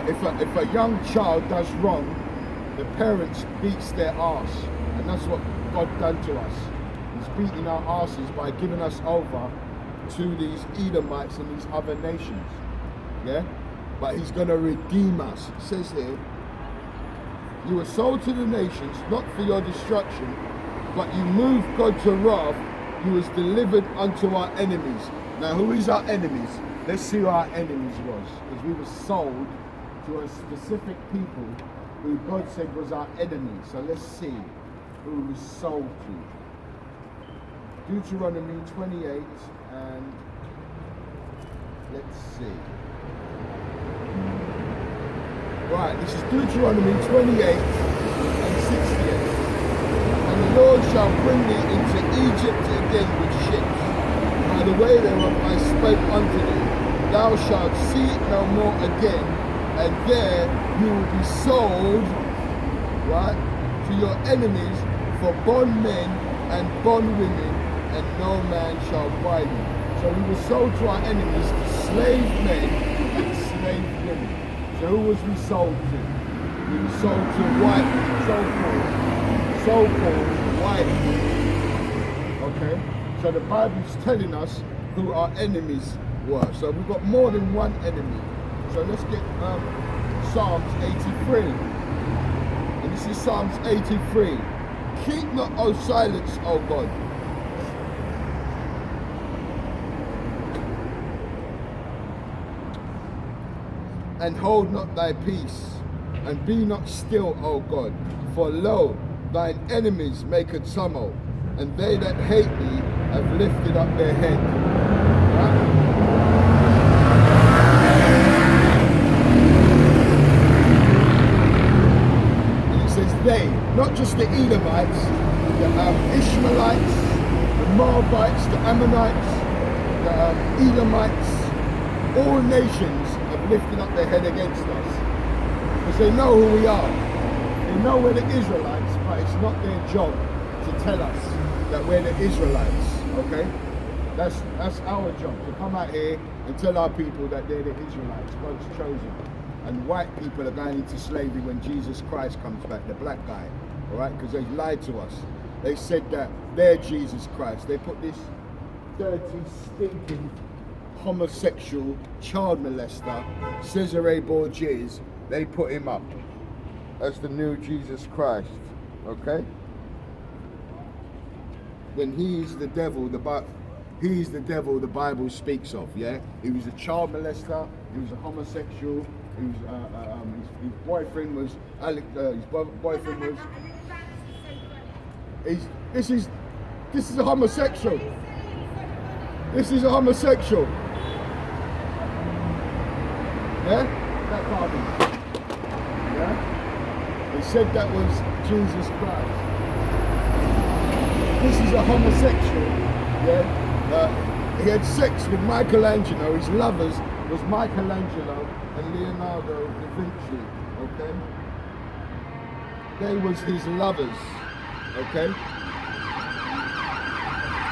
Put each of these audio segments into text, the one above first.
if a young child does wrong, the parents beats their arse, and that's what God done to us. He's beating our arses by giving us over to these Edomites and these other nations. Yeah, but He's gonna redeem us. It says here, you were sold to the nations, not for your destruction, but you moved God to wrath. You was delivered unto our enemies. Now, who is our enemies? Let's see who our enemies was, because we were sold to a specific people who God said was our enemy. So let's see who we was sold to. Deuteronomy 28, and let's see. Right, this is Deuteronomy 28 and 68. And the Lord shall bring thee into Egypt again with ships. By the way thereof I spoke unto thee, thou shalt see it no more again, and there you will be sold, right, to your enemies for bondmen and bondwomen, and no man shall buy you. So we were sold to our enemies, slave men and slave women. So who was we sold to? We were sold to white, so-called white people. Okay? So the Bible's telling us who our enemies were. So we've got more than one enemy. So let's get Psalms 83. And this is Psalms 83. Keep not, O silence, O God. And hold not thy peace, and be not still, O God. For lo, thine enemies make a tumult, and they that hate thee have lifted up their head. Right? And it says they, not just the Edomites, the Ishmaelites, the Moabites, the Ammonites, the Edomites, all nations have lifted up their head against us. Because they know who we are. They know we're the Israelites, but it's not their job to tell us that we're the Israelites, okay? That's our job, to come out here and tell our people that they're the Israelites, God's chosen. And white people are going into slavery when Jesus Christ comes back, the black guy, all right? Because they lied to us. They said that they're Jesus Christ. They put this dirty, stinking, homosexual child molester, Cesare Borgia, they put him up as the new Jesus Christ, okay? When he's the devil, the Bible speaks of, yeah? He was a child molester, he was a homosexual, he was, his boyfriend was, this is a homosexual. This is a homosexual. Yeah? That Barbie. Yeah? They said that was Jesus Christ. This is a homosexual. Yeah? He had sex with Michelangelo. His lovers was Michelangelo and Leonardo da Vinci. Okay? They was his lovers. Okay?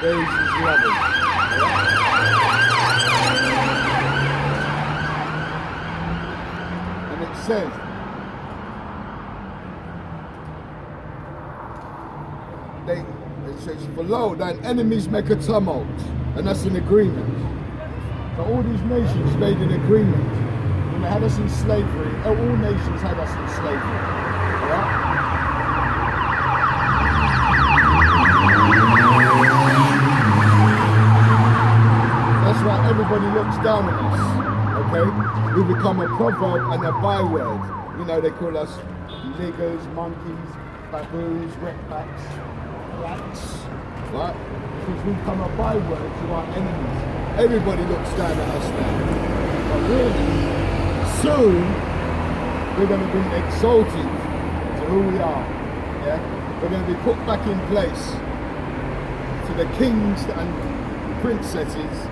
They was his lovers. Right? Says, it says, for lo, thine enemies make a tumult, and that's an agreement. So all these nations made an agreement. When they had us in slavery, all nations had us in slavery. Alright? That's why everybody looks down on us. Okay, we become a proverb and a byword. You know, they call us niggers, monkeys, baboons, wetbacks, rats, right? Because we become a byword to our enemies. Everybody looks down at us now. But really, soon, we're going to be exalted to who we are. Yeah? We're going to be put back in place to the kings and princesses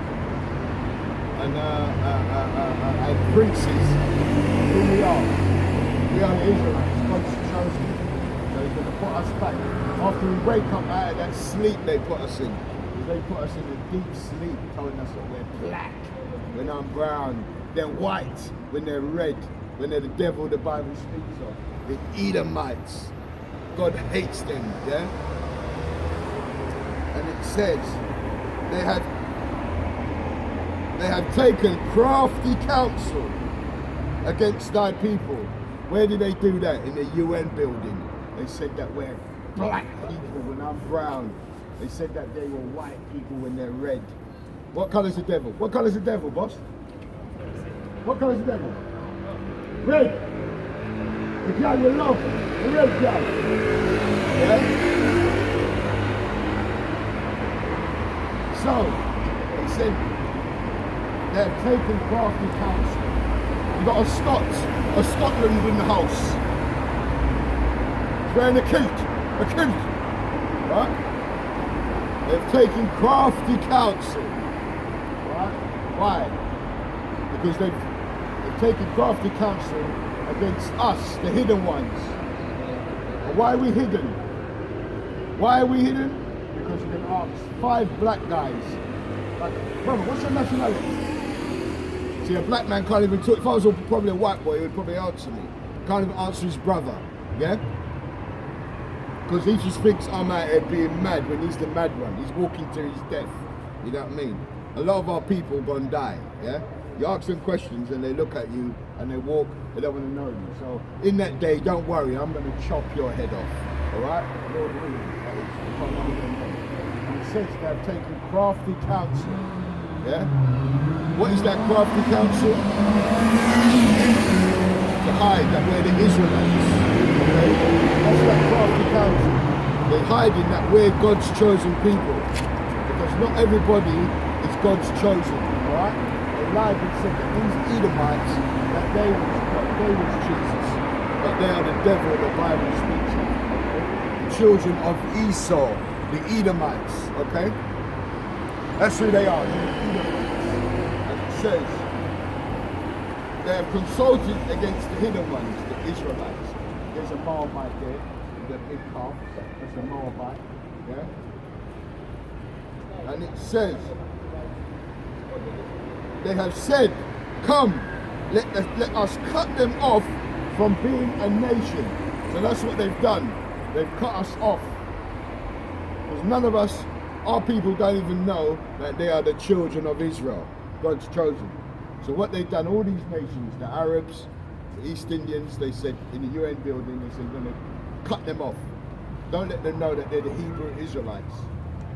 and princes who we are. We are the Israelites, God's chosen. So He's going to put us back. After we wake up out of that sleep they put us in. They put us in a deep sleep, telling us that we're black when I'm brown, they're white when they're red, when they're the devil the Bible speaks of. The Edomites. God hates them, yeah? And it says, they have taken crafty counsel against thy people. Where did they do that? In the UN building. They said that we're black people when I'm brown. They said that they were white people when they're red. What colour's the devil? What colour's the devil, boss? What colour's the devil? Red. The guy you love. The red guy. Yeah? So, they said they've taken crafty counsel. You've got a Scotland in the house. He's wearing a kilt. Right? They've taken crafty counsel. Right? Why? Because they've taken crafty counsel against us, the hidden ones. And why are we hidden? Why are we hidden? Because you can ask 5 black guys, like, brother, what's your nationality? See, a black man can't even talk. If I was probably a white boy, he would probably answer me. Can't even answer his brother, yeah? Because he just thinks I'm out here being mad when he's the mad one. He's walking to his death, you know what I mean? A lot of our people gonna die, yeah? You ask them questions and they look at you and they walk, they don't want to know you. So in that day, don't worry, I'm going to chop your head off, all right? Lord willing, and it says they have taken crafty counsel, yeah? What is that crafty counsel? To hide that we're the Israelites, okay? That's that crafty counsel. They hide in that we're God's chosen people, because not everybody is God's chosen, all right? Lied and said that these Edomites, that they was Jesus, but they are the devil the Bible speaks of. Okay? The children of Esau, the Edomites, okay? That's who they are, the Edomites. And it says, they have consulted against the hidden ones, the Israelites. There's a Moabite there, with a big calf, that's a Moabite, yeah? And it says, they have said, come, let us cut them off from being a nation. So that's what they've done. They've cut us off. Because none of us, our people don't even know that they are the children of Israel, God's chosen. So what they've done, all these nations, the Arabs, the East Indians, they said in the UN building, they said, we're going to cut them off. Don't let them know that they're the Hebrew Israelites.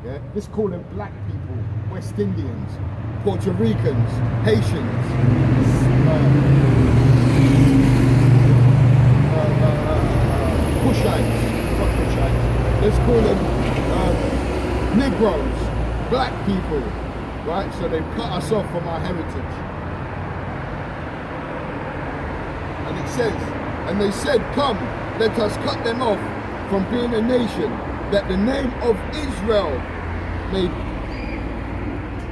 Yeah? Just call them black people, West Indians, Puerto Ricans, Haitians, Cushites, not Cushites. Let's call them Negroes, black people, right? So they've cut us off from our heritage. And it says, and they said, come, let us cut them off from being a nation, that the name of Israel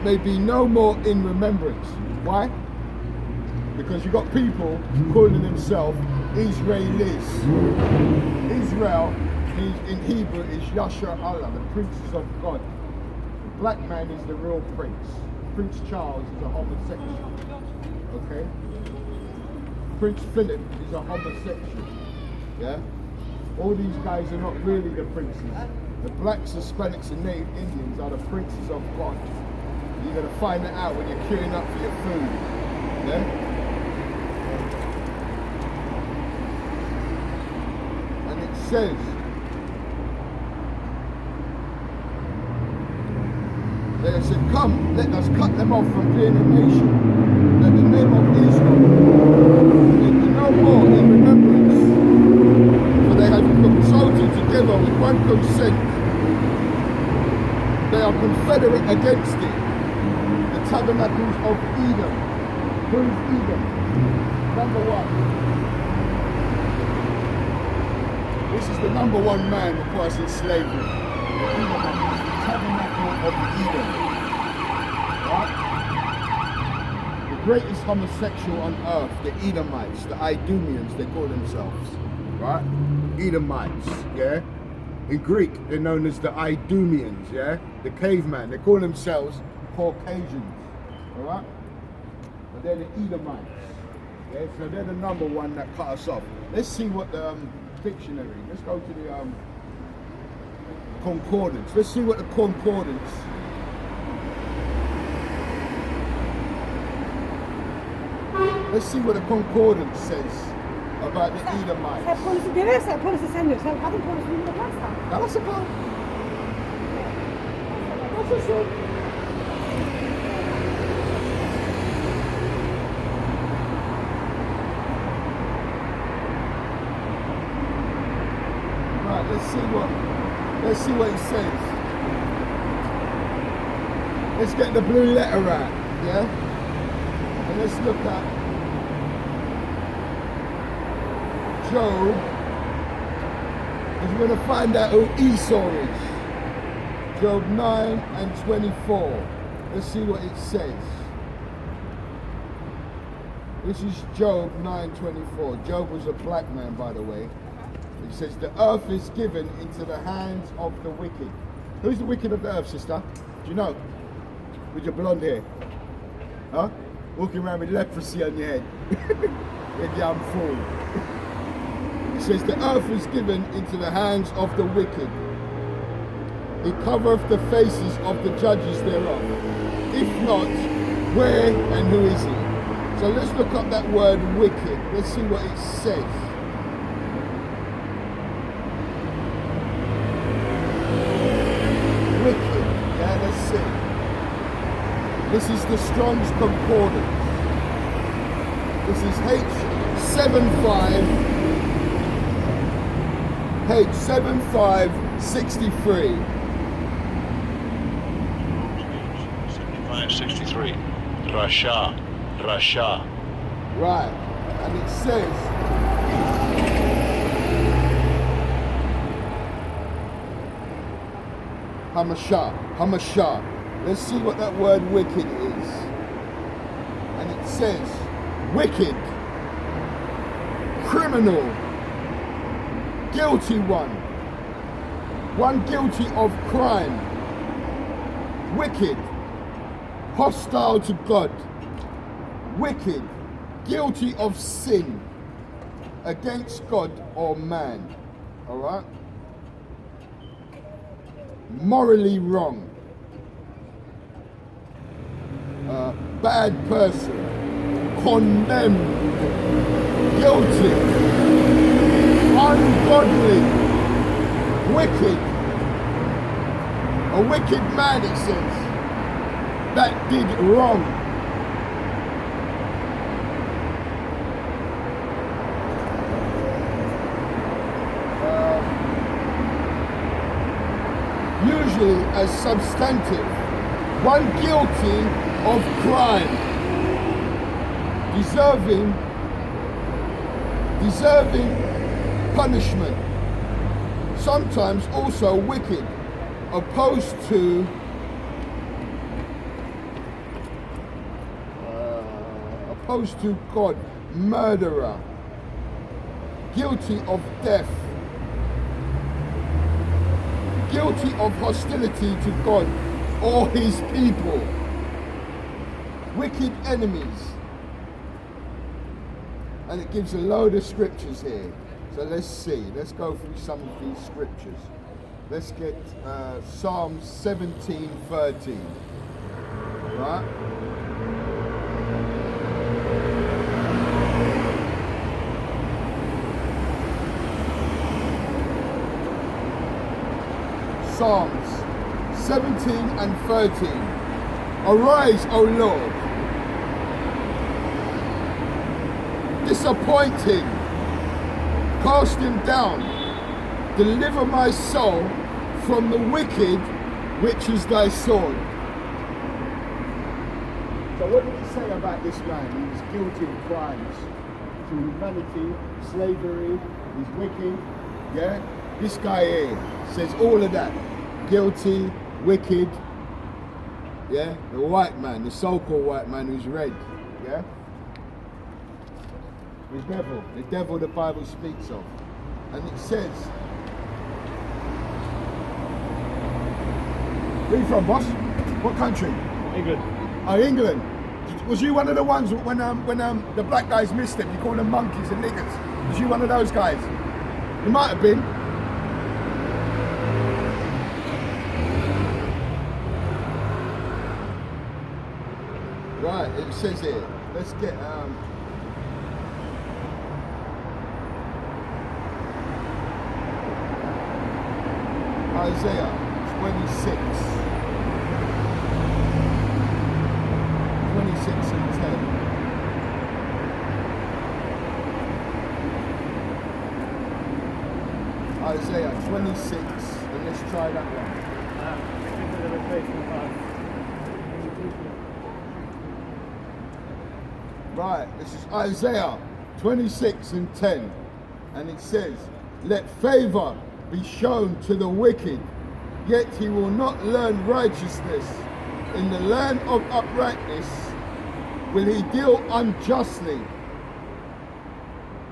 may be no more in remembrance. Why? Because you got people calling themselves Israelis. Israel in Hebrew is Yasha Allah, the princes of God. The black man is the real prince. Prince Charles is a homosexual. Okay? Prince Philip is a homosexual. Yeah? All these guys are not really the princes. The blacks, Hispanics, and Native Indians are the princes of God. You're going to find that out when you're queuing up for your food. Yeah? And it says, they said, come, let us cut them off from being a nation, that the name of Israel may be no more in remembrance. For they have consulted together with one consent. They are confederate against it. The tabernacles of Edom. Who is Edom? Number one. This is the number one man who was in slavery. Edom, the tabernacle of Edom. Right? The greatest homosexual on earth, the Edomites, the Idumeans, they call themselves. Right? Edomites, yeah? In Greek, they're known as the Idumeans, yeah? The caveman. They call themselves Caucasians, all right? But they're the Edomites. Yeah, so they're the number one that cut us off. Let's see what the dictionary. Let's go to the concordance. Let's see what the concordance. Let's see what the concordance says about the Edomites. Sen polisi döversen polisi sen diyor. Sen kadın polisini yaparsan. Now that's a plan. That's a shot. Right, let's see what it says. Let's get the blue letter out, yeah? And let's look at Job, because we're going to find out who Esau is. Job 9 and 24. Let's see what it says. This is Job 9:24. Job was a black man, by the way. It says, the earth is given into the hands of the wicked. Who's the wicked of the earth, sister? Do you know? With your blonde hair. Huh? Walking around with leprosy on your head. You damn fool. It says, the earth is given into the hands of the wicked. He covereth the faces of the judges thereof. If not, where and who is he? So let's look up that word wicked. Let's see what it says. Wicked. Yeah, let's see. This is the Strong's Concordance. This is H7563. 7563. Rasha. Right. And it says, Hamashah. Let's see what that word wicked is. And it says, wicked, criminal, guilty one guilty of crime, wicked, hostile to God, wicked, guilty of sin against God or man. All right? Morally wrong. Bad person, condemned, guilty, ungodly, wicked, a wicked man, it says, that did wrong. Usually as substantive, one guilty of crime, deserving punishment, sometimes also wicked, opposed to God, murderer, guilty of death, guilty of hostility to God or his people, wicked enemies. And it gives a load of scriptures here. So let's see. Let's go through some of these scriptures. Let's get Psalm 17:13. Right? Psalms 17 and 13. Arise, O Lord. Disappoint him. Cast him down. Deliver my soul from the wicked, which is thy sword. So what did he say about this man? He was guilty of crimes. To humanity, slavery, he's wicked. Yeah? This guy here says all of that. Guilty, wicked, yeah? The white man, the so-called white man who's red, yeah? The devil the Bible speaks of. And it says, where are you from, boss? What country? England. Oh, England. Was you one of the ones when the black guys missed them? You call them monkeys and niggas. Was you one of those guys? You might have been. Right, it says here. Let's get Isaiah 26 and 10. Isaiah 26, and let's try that one. Right, this is Isaiah 26 and 10, and it says, "Let favor be shown to the wicked, yet he will not learn righteousness. In the land of uprightness will he deal unjustly,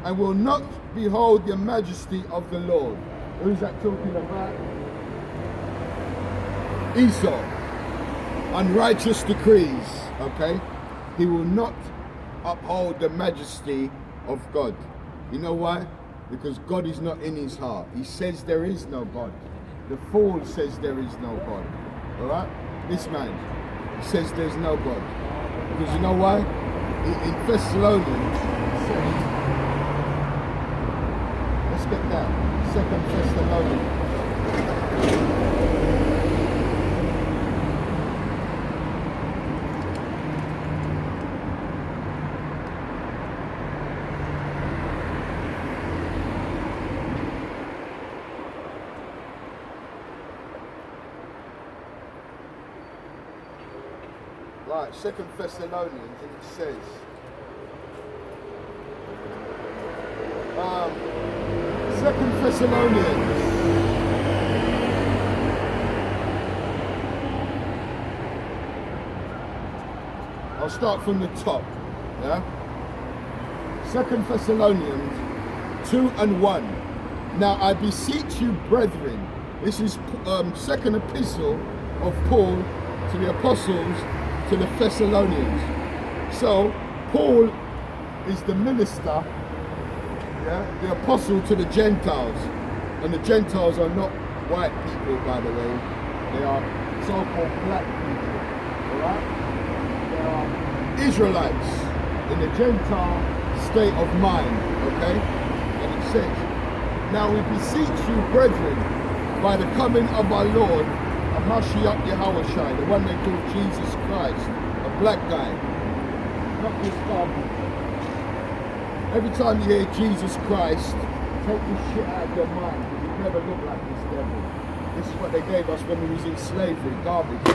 and will not behold the majesty of the Lord." Who's that talking about? Esau. Unrighteous decrees, okay? He will not uphold the majesty of God. You know why? Because God is not in his heart. He says there is no God. The fool says there is no God. Alright? This man says there's no God. Because you know why? In Thessalonians, let's get that. 2 Thessalonians. Right, 2 Thessalonians, and it says, 2 Thessalonians, I'll start from the top, yeah? 2 Thessalonians 2 and 1. "Now I beseech you, brethren," this is second epistle of Paul to the apostles to the Thessalonians. So Paul is the minister, yeah, the apostle to the Gentiles, and the Gentiles are not white people, by the way. They are so-called black people. All right, they are Israelites in the Gentile state of mind. Okay, and it says, "Now we beseech you, brethren, by the coming of our Lord Mashiach Yahushai," the one they call Jesus Christ, a black guy, not this garbage. Every time you hear Jesus Christ, take this shit out of your mind, because you never look like this devil. This is what they gave us when we was in slavery, garbage,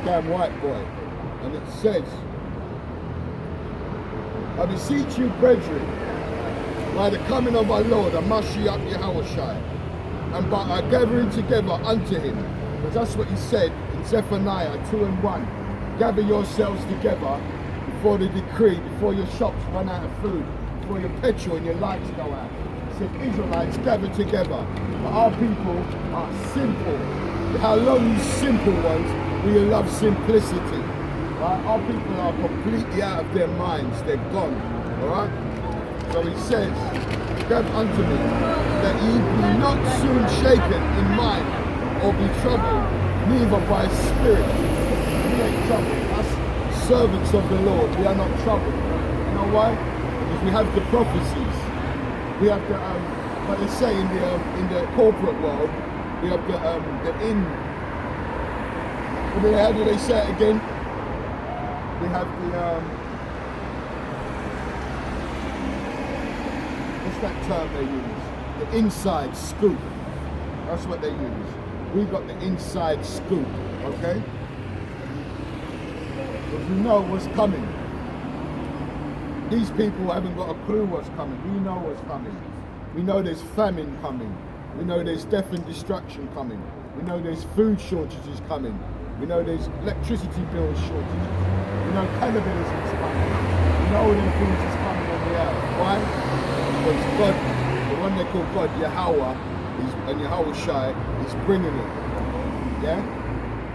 damn white boy. And it says, "I beseech you, brethren, by the coming of our Lord Mashiach Yahushai, and by our gathering together unto him." Because that's what he said in Zephaniah 2 and 1. "Gather yourselves together before the decree, before your shops run out of food, before your petrol and your lights go out." He said, Israelites, gather together. But our people are simple. How long, you simple ones, will you love simplicity? Right? Our people are completely out of their minds. They're gone. Alright? So he says, "Gather unto me, that ye be not soon shaken in mind, or be troubled, neither by spirit." We ain't troubled. Us servants of the Lord, we are not troubled. You know why? Because we have the prophecies. We have the what they say in the corporate world. We have the in. How do they say it again? We have the what's that term they use? The inside scoop. That's what they use. We got the inside scoop, okay? Because we know what's coming. These people haven't got a clue what's coming. We know what's coming. We know there's famine coming. We know there's death and destruction coming. We know there's food shortages coming. We know there's electricity bill shortages. We know cannibalism is coming. We know all these things is coming on the earth. Why? Because God, the one they call God, Yahweh, and Yahushai is bringing it, yeah?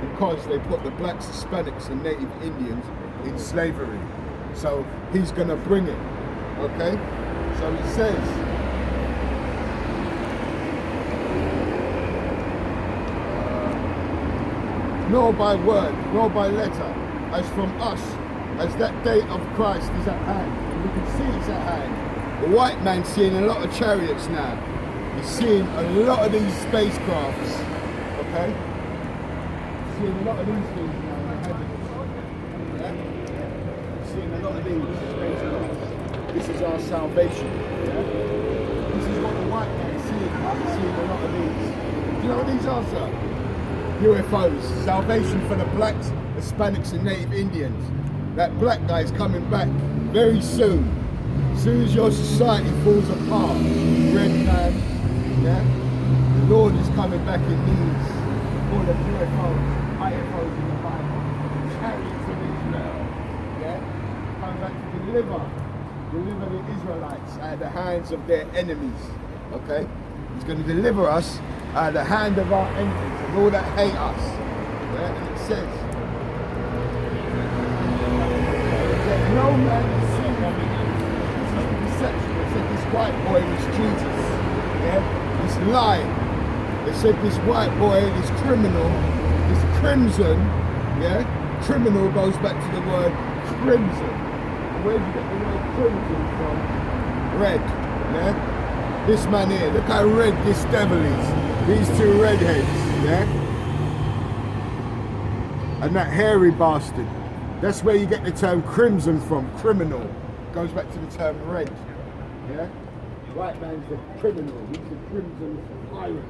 Because they put the blacks, Hispanics and Native Indians in slavery. So he's going to bring it. Okay? So he says, nor by word, nor by letter, as from us, as that day of Christ is at hand. And we can see it's at hand. The white man's seeing a lot of chariots now. He's seeing a lot of these spacecrafts. Okay? He's seeing a lot of these things now in the heavens. Yeah? He's seeing a lot of these spacecrafts. This is our salvation. Yeah? This is what the white man's seeing. He's seeing a lot of these. Do you know what these are, sir? UFOs, salvation for the blacks, Hispanics and Native Indians. That black guy is coming back very soon. As soon as your society falls apart, red man, yeah, the Lord is coming back in these. All the UFOs, IFOs in the Bible, chariots of Israel, yeah, coming back to deliver the Israelites out of the hands of their enemies, okay? He's going to deliver us out of the hand of our enemies and all that hate us. Yeah? And it says, that no man has seen him. This is the deception. They said this white boy was Jesus. Yeah? This lie. They said this white boy, this criminal, this crimson, yeah? Criminal goes back to the word crimson. And where do you get the word crimson from? Red. Yeah? This man here, look how red this devil is. These two redheads, yeah? And that hairy bastard. That's where you get the term crimson from, criminal. Goes back to the term red, yeah? White man's the criminal, he's the crimson pirate,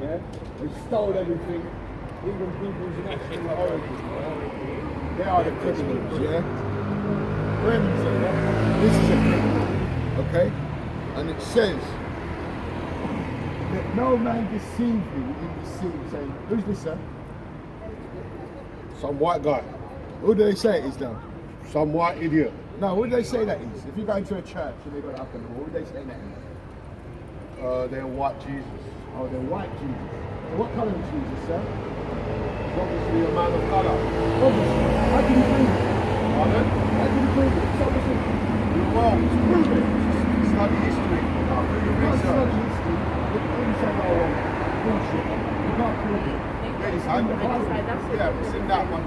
yeah? They stole everything, even people's national origin, yeah? They are the criminals, yeah? Crimson, yeah? This is a criminal, okay? And it says, that no man deceived you in deceit, saying, who's this, sir? Some white guy. Who do they say it is now? Some white idiot. No, who do they say that is? If you go into a church and they've got it up on the wall, who do they say that is? They're white Jesus. Oh, they're white Jesus. So what colour is Jesus, sir? He's obviously a man of colour. Obviously. How can you prove it? Pardon? How can you prove it? It's obviously. Well, Prove it. study history. You can't study history. You say, oh, bullshit. You can't prove it. Yeah, it's in the Bible. Yeah, it's in that one.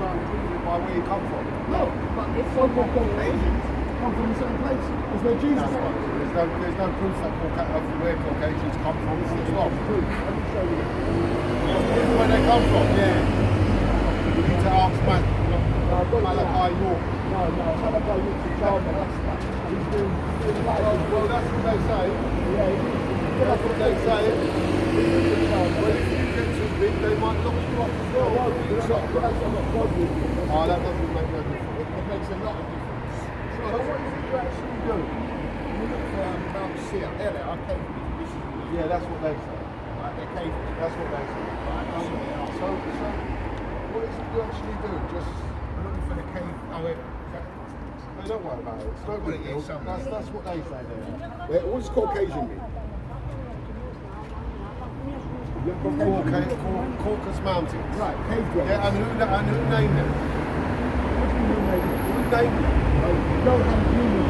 By where you come from. No, but so-called Caucasians come from the same place. It's where Jesus That's came. right. There's no proof that of where Caucasians come from. It's not. Proof. Let me show you. Where they come from. Yeah. You need to ask man. Malachi York. No, Malachi York's a German. He's doing Well, that's what they say. yeah, That's what they say. Well, if you get too big, they might knock you off as well. Oh, that doesn't make no difference. It makes a lot of difference. So what is it you actually do? You look for Mount Seir. There, our cave. This is Yeah, that's what they say. like their cave. That's what they say. So what is it you actually do? Just Looking for the cave. Oh, wait. no, don't worry about it. It's no big deal. That's what they say there. Wait, what does Caucasian mean? Caucasus Mountains. Right, cave dwellers. Yeah, and who named them? What do you mean, maybe? Who named them? You don't have a meaning.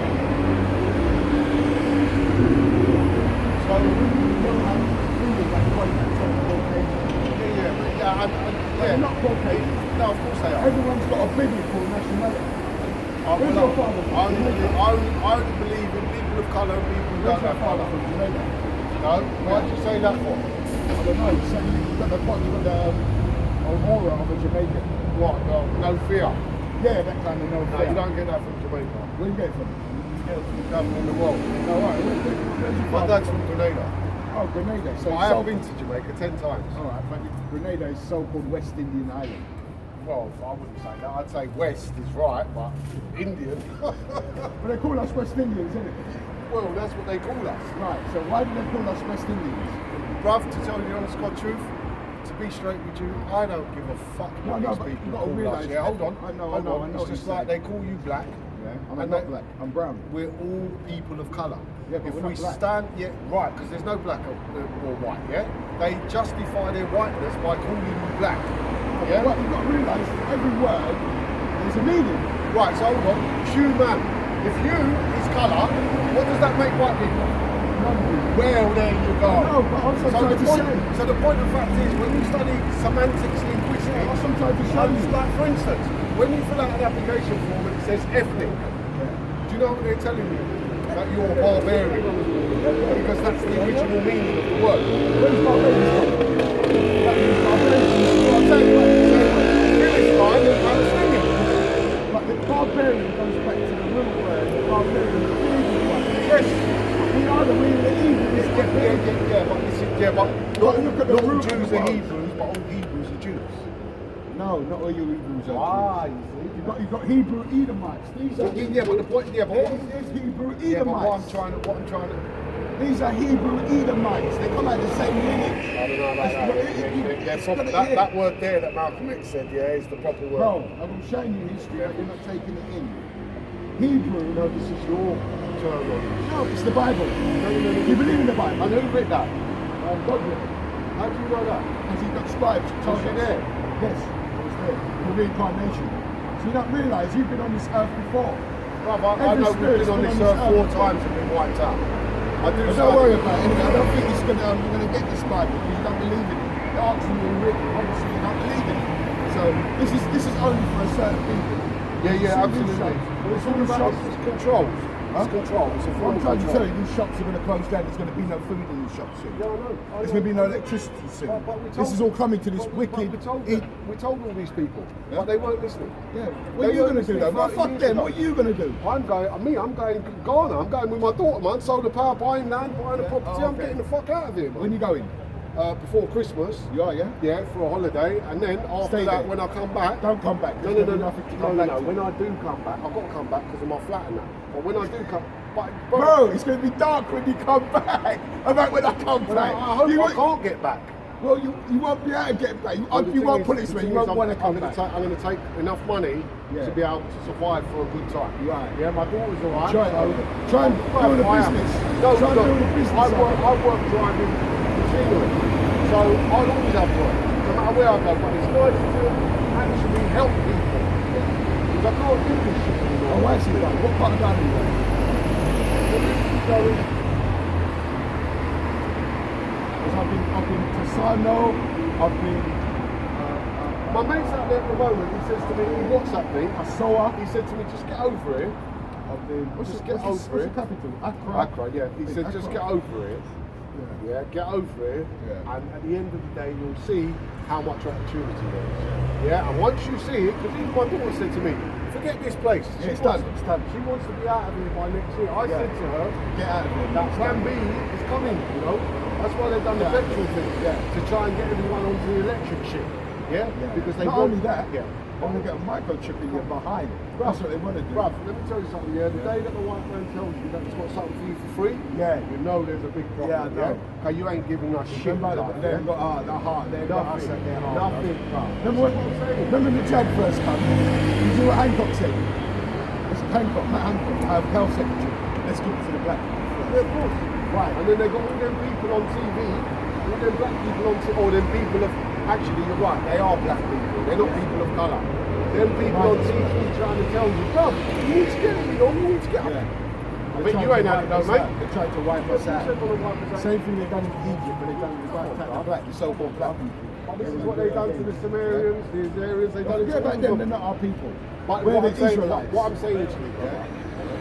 So You don't have a meaning like one that's on Caucasian. yeah. They're not Caucasian. No, of course they are. Everyone's got a biblical nationality. Where's Well, your father from? I only believe in people of colour and people who Where's don't your have father colour. from? Jamaica? No? Why'd you say that for? I don't know. You said you've got the aura of a Jamaican. What? No fear? Yeah, that kind of no No, fear. you don't get that from Jamaica. Where you get it from? You get it from the government in the world. No, right. Where's your My father? dad's from Grenada. Oh, Grenada. So I have been to Jamaica 10 times. Alright, but Grenada is so-called West Indian island. Well, I wouldn't say that. I'd say West is right, but Indian. But they call us West Indians, isn't it? Well, that's what they call us. Right, so why do they call us West Indians? Bruv, to tell you the honest God truth, to be straight with you, I don't give a fuck what No, these but people you gotta call realise us. Yeah, hold on. I know Hold on. what It's just you're like saying. they call you black. Yeah, I'm and not they- black, I'm brown. We're all people of colour. Yeah, but if we're we not black. stand, yeah, right, because there's no black or white, yeah? They justify their whiteness by calling you black. Yeah? Well, you've got to realise that every word there's a meaning. Right, so hold on. Human. If you is colour, what does that make white people? Well, there you go. No, but also So the point of fact is, when you study semantics linguistics, I'm trying to show you. like for instance, when you fill out an application form and it says ethnic, do you know what they're telling you? That you're a barbarian. Because that's the original meaning of the word. Where's barbarian? That means barbarian. I'll tell you what, Philistine and Palestinian. But the barbarian goes back to the real word, barbarian, the evil one. Yes. We are the evil. But Look at the not all root Jews of the are word. Hebrews, but all Hebrews are Jews. No, not all you Hebrews are Ah, Jews. you see. You've got Hebrew Edomites. These are But the point, There's Hebrew yeah, but Edomites. what I'm trying to, These are Hebrew Edomites. They come out of the same lineage. I don't know about That's that. what it- Yeah, it's proper, got it that word there that Malcolm X said, yeah, is the proper word. Bro, I'm showing you history, but you're not taking it in. Hebrew, No, this is your terminology. no, it's the Bible. No. You believe in the Bible? And who wrote that? God wrote it. How do you know that? Because he got scribes. Was he there? Yes, it was there. The reincarnation. So you don't realise you've been on this earth before. Brother, I Every know we've spirit's been on been this earth 4 times and been wiped out. I do But don't worry about it anyway. I don't think it's gonna, you're going to get this Bible because you don't believe in it. They're asking you written, obviously you don't believe in it. So this is only for a certain people. Yeah, See these absolutely. shops? But it's all These about shops- it's controls. Huh? It's control. It's a What form I'm of trying to control. tell you, these shops are going to close down. There's going to be no food in these shops soon. Yeah, I know. There's going to be no electricity soon. But we This told- is all coming to this but wicked. we told all these people, Yeah. but they weren't listening. Yeah. What They are you going to weren't do listening though? Well, 30 fuck years them. ago. What are you going to do? I'm going Ghana. I'm going with my daughter, man. Solar power, buying land, buying a Yeah. property. Oh, I'm okay. getting the fuck out of here, man. When you going? Before Christmas. You are, yeah? Yeah, for a holiday, and then after Stay that, there. when I come back. Don't come back. No, There's no, gonna be no, nothing to no, come no, back no. to. When I do come back, I've got to come back because of my flat and that. But when I do come, but Bro, it's going to be dark when you come back. About when I come But I back. hope You I won't- can't get back. Well, you won't be able to get back. You But the thing won't is- policeman. the You thing is, won't want to come gonna back. I'm going to take enough money Yeah. to be able to survive for a good time. Right. Yeah, my daughter's all right. Try and Well, build a I am. business. No, Try and no. build a business. I work driving machinery, so I'll always have work, no matter where I go. But it's nice to actually help people because I can't do this shit anymore. Oh, actually, right. What part of Ghana are you in? Going, Because I've been to Sano, I've been my mate's out there at the moment. He says to me, he WhatsApped me. Asoa. He said to me, just get over here. I've been. Just get over what's the it. capital? Accra. Accra, yeah. He said, just get over it. Yeah. Yeah, get over it. Yeah. And at the end of the day, you'll see how much opportunity there is. Yeah, and once you see it, because even my daughter said to me, forget this place. Yeah, it's wants- done, it's done. She wants to be out of here by next year. I Yeah. said to her, Get out of here. that plan B is coming, you know. That's why they've done the Yeah. petrol thing, Yeah. to try and get everyone onto the electric shit. Yeah? Yeah. Because they Not want, only that, yeah. they want to get a microchip in your behind. That's what they want to do. Bruv, let me tell you something, yeah. The day that the white man tells you that it's got something for you for free, Yeah. you know there's a big problem. Yeah, I know. Cause you ain't giving us shit. Remember, like, they yeah? ain't got the heart. They ain't got us at their heart. Nothing. Remember when the Jag first came? You do what Hancock said. It's Hancock, Matt Hancock, our health secretary. Let's give it to the black people Yeah, first. of course. Right. And then they got all them people on TV, all them black people on TV, or them people of, actually you're right, they are black people, they're not people of colour. Them people on TV trying to tell you, bro, you need to get it, you know, you need to get it. Yeah. I bet you ain't out though, mate. They tried to wipe us out. They're gonna wipe us out. Same thing they done in Egypt, but they done the black, the so-called black people. But this is what they done to the Sumerians, these areas, they done it Forget to about all them, of they're not our people. But We're what the I'm saying, Israelites. what I'm saying to you, brother,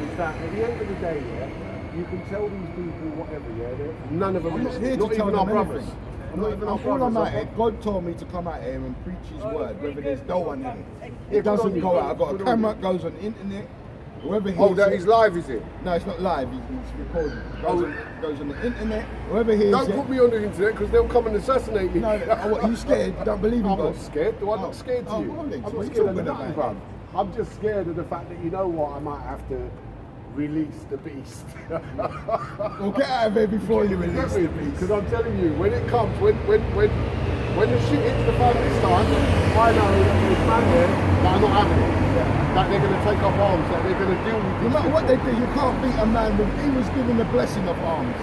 is that at the end of the day, yeah, you can tell these people whatever, yeah, none of them I'm are not listening. here to Not tell even our them brothers. anything. Not even our All I'm brothers. at it, God told me to come out here and preach His word, whether there's no one in it. Yeah, It good on doesn't you, go out. I've got a good on camera, you. it goes on the internet. Whoever hears Oh, that it, is live, is it? No, it's not live. It's recorded. It Oh. goes on the internet. Whoever hears Don't it. put me on the internet because they'll come and assassinate me. No, what, are you scared? You don't believe in I'm God? not scared. Do I Oh. not scared to Oh, you? well then, so I'm what not are you scared of talking nothing, about? bruv. I'm just scared of the fact that you know what, I might have to release the beast. Well, get out of here before you release the beast. Because I'm telling you, when it comes, when the shit hits the fan this time, I know that there's man there that are not having it. That they're going to take up arms, that they're going to deal with No these matter what they people. do, you can't beat a man when he was given the blessing of arms.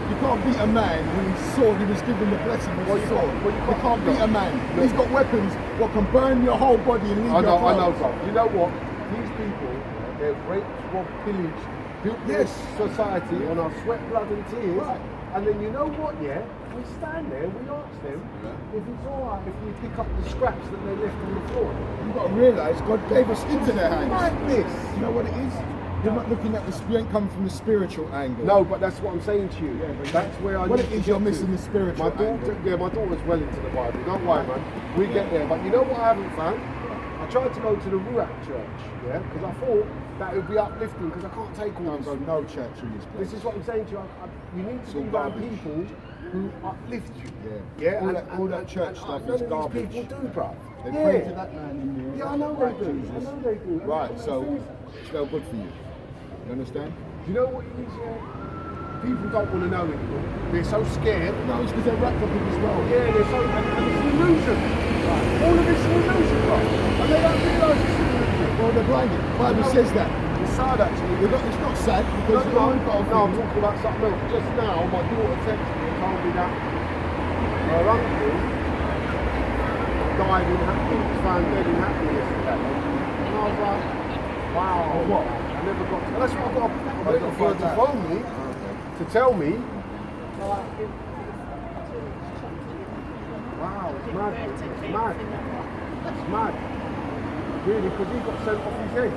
You can't beat a man when he sword, he was given the blessing of Well, the you sword. can't- well, You can't beat a man. No. He's got weapons what can burn your whole body and leave I your know, clothes. bro. You know what? These people, They've raped, robbed, pillaged, built Yes. this society on our sweat, blood and tears. Right. And then you know what, yeah? We stand there, we ask them if it's alright if we pick up the scraps that they left on the floor. You've got to realise God gave us into their hands. Madness! You know what it is? You're not looking at you ain't coming from the spiritual angle. No, but that's what I'm saying to you. Yeah, but that's where I what need it to is, get you're to. missing the spiritual My daughter, angle. yeah, my daughter's well into the Bible. Don't worry, man. We get there. But you know what I haven't found? I tried to go to the Ruach church, yeah, because I thought that would be uplifting because I can't take all Don't this. go no church in this place. This is what I'm saying to you. You need to It's be all around garbage. people who uplift you. Yeah. Yeah. All that church stuff none is of garbage. These people do, bro. They yeah. pray to that man in there. Yeah, I know they do. I know they do. Right, so The thing is, it's no good for you. You understand? do you know what it is? People don't want to know anymore. They're so scared. No, it's because they're wrapped up in this world. Yeah, they're so, and it's an illusion. Right. All of it's an illusion, right? And they don't realise it's an illusion. Well, they're blinded. The Bible says that. It's sad actually. It's not sad No, because no, you've got no, I'm talking about something else. Just now, my daughter texted me and told me that her uncle died in Hackney, was found dead in Hackney yesterday. And I was like, wow, What? I never got to, that's what I got. I waited for her to phone me to tell me. Wow, it's mad. It's mad. It's mad. Really, because he got sent off his head.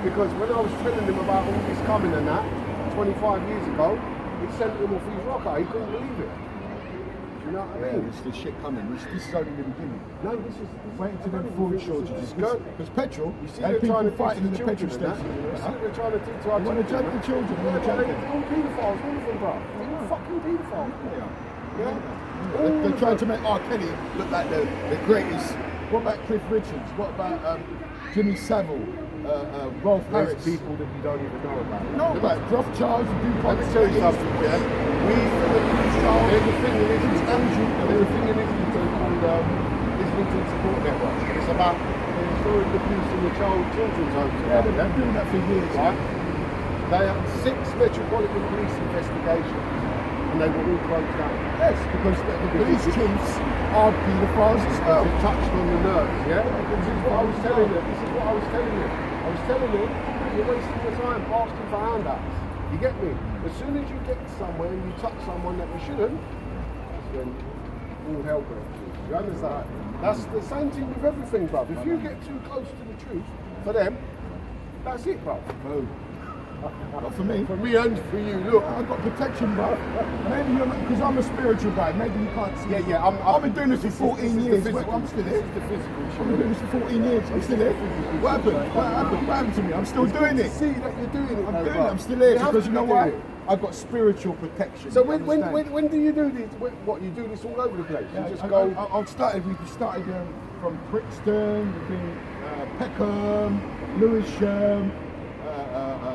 Because when I was telling him about all this coming and that, 25 years ago, it sent him off his rocker. He couldn't believe it. You know what I mean? There's shit coming. This is only the beginning. No, this is Waiting to them food shortages. Go. Because petrol, You see, and they're trying people to fighting in the teach petrol children and that. station. You see, they're trying to teach to our They want to judge the children. They want to judge them. They're all paedophiles, all of them, bro. They're all fucking paedophiles. They are. Yeah. They're trying to make R. Kelly look like the greatest. What about Cliff Richards? What about Jimmy Savile? Rolf There's Harris? people that you don't even know about. No, about Rothschilds and Let DuPont. me tell you something, yeah? There's a thing in Islington called Islington Support Network. It's about restoring the peace in the children's homes. Yeah, they've been doing that for years. Right? They had 6 metropolitan police investigations and they were all closed down. Yes, because the police chiefs are paedophiles as well. It touched on the nerves, yeah? This is what I was telling them. I was telling them that you're wasting your time asking for handouts. You get me? As soon as you get somewhere and you touch someone that you shouldn't, that's when all hell breaks loose. You understand? That's the same thing with everything, bruv. If you get too close to the truth, for them, that's it, bruv. Oh. Not for me. For me and for you, look. I've got protection, bro. Maybe you're not, because I'm a spiritual guy. Maybe you can't see. Yeah, I've been doing this for 14 years. This I'm still here. is the physical I've shit. been doing this for 14 years. I'm still here. What happened? What happened to me? I'm still doing it. See that you're doing it. I'm though, doing it. bruv. I'm still here have because to you know be why? doing it. I've got spiritual protection. So you when understand? do you do this? What you do this all over the place? Yeah, You just I go. started. We started from Brixton, we've been Peckham, Lewisham,